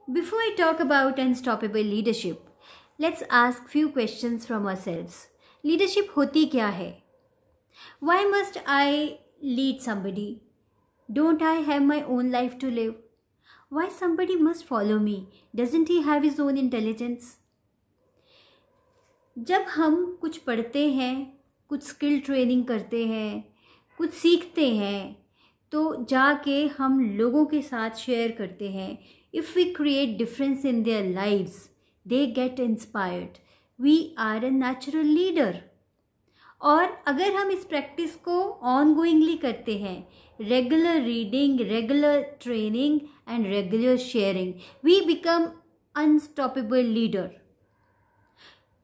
Before I talk about unstoppable leadership, let's ask few questions from ourselves. Leadership होती क्या है? Why must I lead somebody? Don't I have my own life to live? Why somebody must follow me? Doesn't he have his own intelligence? जब हम कुछ पढ़ते हैं, कुछ skill training करते हैं, कुछ सीखते हैं, तो जाके हम लोगों के साथ शेयर करते हैं. If we create difference in their lives, they get inspired. We are a natural leader. और अगर हम इस प्रैक्टिस को ongoingly करते हैं, regular reading, regular training and regular sharing, we become unstoppable leader.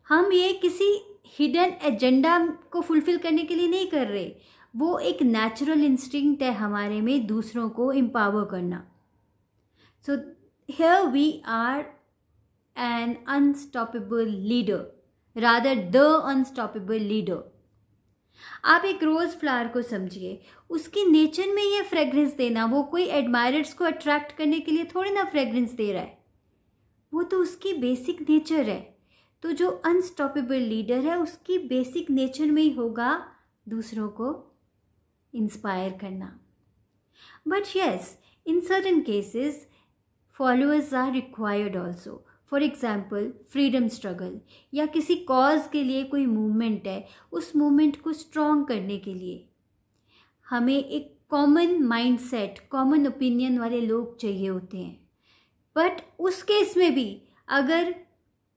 हम ये किसी हिडन एजेंडा को फुलफिल करने के लिए नहीं कर रहे, वो एक नेचुरल इंस्टिंक्ट है हमारे में दूसरों को एम्पावर करना. So here we are an unstoppable leader, rather the unstoppable leader. आप एक रोज़ फ्लावर को समझिए, उसकी नेचर में ये फ्रेग्रेंस देना, वो कोई एडमायरर्स को अट्रैक्ट करने के लिए थोड़ी ना फ्रेग्रेंस दे रहा है, वो तो उसकी बेसिक नेचर है. तो जो अनस्टॉपेबल लीडर है उसकी बेसिक नेचर में ही होगा दूसरों को इंस्पायर करना. But yes, in certain cases followers are required also. For example freedom struggle या किसी कॉज के लिए कोई मूवमेंट है, उस मूवमेंट को स्ट्रॉन्ग करने के लिए हमें एक कॉमन माइंडसेट, कॉमन ओपिनियन वाले लोग चाहिए होते हैं. बट उस केस में भी अगर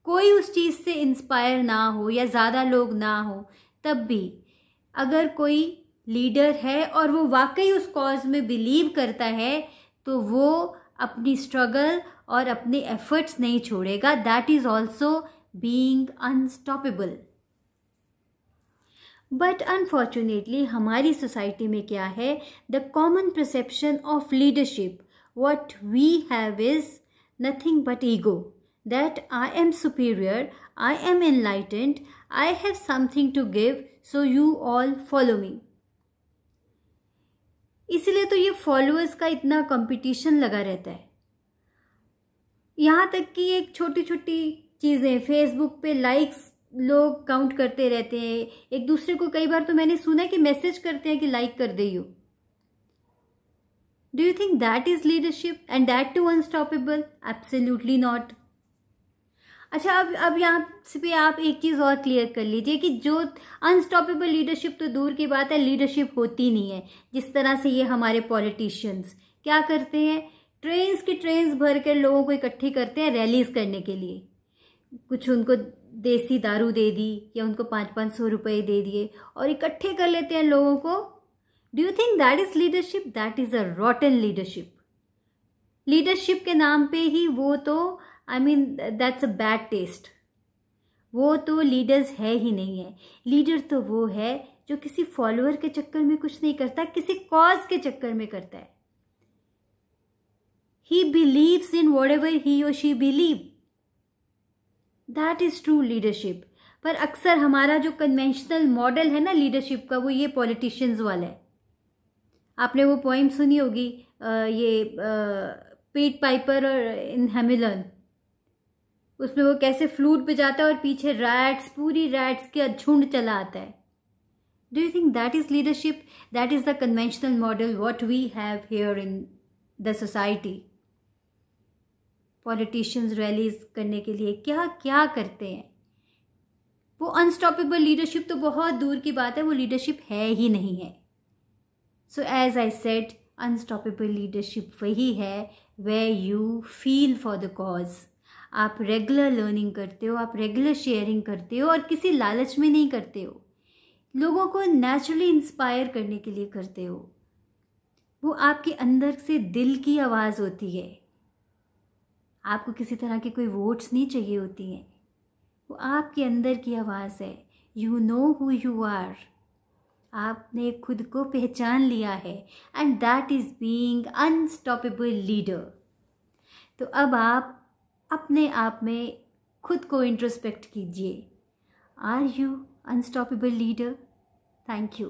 कोई उस चीज़ से इंस्पायर ना हो या ज़्यादा लोग ना हो, तब भी अगर कोई लीडर है और वो वाकई उस कॉज में बिलीव करता है, तो वो अपनी स्ट्रगल और अपने एफर्ट्स नहीं छोड़ेगा. That is also being unstoppable. But unfortunately हमारी सोसाइटी में क्या है, the common perception of leadership what we have is nothing but ego. That I am superior, I am enlightened, I have something to give, so you all follow me. इसलिए तो ये followers का इतना competition लगा रहता है. यहाँ तक कि एक छोटी छोटी चीज़ें फेसबुक पे लाइक्स लोग काउंट करते रहते हैं. एक दूसरे को कई बार तो मैंने सुना है कि मैसेज करते हैं कि लाइक कर दे. Do you think that is leadership and that too unstoppable? Absolutely not. अच्छा, अब यहाँ पे आप एक चीज़ और क्लियर कर लीजिए कि जो अनस्टॉपेबल लीडरशिप तो दूर की बात है, लीडरशिप होती नहीं है. जिस तरह से ये हमारे पॉलिटिशियंस क्या करते हैं, ट्रेन्स की ट्रेन्स भर कर लोगों को इकट्ठी करते हैं रैलीज करने के लिए. कुछ उनको देसी दारू दे दी या उनको 500-500 रुपये दे दिए और इकट्ठे कर लेते हैं लोगों को. Do you think that is leadership? That is a रॉटन leadership. Leadership के नाम पे ही वो तो दैट्स अ बैड टेस्ट. वो तो लीडर्स है ही नहीं है. लीडर तो वो है जो किसी फॉलोअर के चक्कर में कुछ नहीं करता, किसी कॉज के चक्कर में करता है. He believes in whatever he और she believe. That is true leadership. पर अक्सर हमारा जो कन्वेंशनल मॉडल है ना लीडरशिप का, वो ये पॉलिटिशियंस वाला है. आपने वो पोइम सुनी होगी, ये पीट पाइपर और इन हैमिल्टन. उसमें वो कैसे फ्लूट बजाता है और पीछे रैट्स, पूरी रैट्स का झुंड चला आता है. Do you think that is leadership? That is the conventional model what we have here in the society. Politicians rallies करने के लिए क्या क्या करते हैं. वो अनस्टॉपेबल लीडरशिप तो बहुत दूर की बात है, वो लीडरशिप है ही नहीं है. So as I said, unstoppable leadership वही है where you feel for the cause. आप रेगुलर लर्निंग करते हो, आप रेगुलर शेयरिंग करते हो और किसी लालच में नहीं करते हो. लोगों को नेचुरली इंस्पायर करने के लिए करते हो. वो आपके अंदर से दिल की आवाज़ होती है. आपको किसी तरह की कोई वोट्स नहीं चाहिए होती हैं. वो आपके अंदर की आवाज़ है. You know who you are. आपने खुद को पहचान लिया है and that is being unstoppable leader. तो अब आप अपने आप में खुद को इंट्रोस्पेक्ट कीजिए. Are you unstoppable leader? Thank you.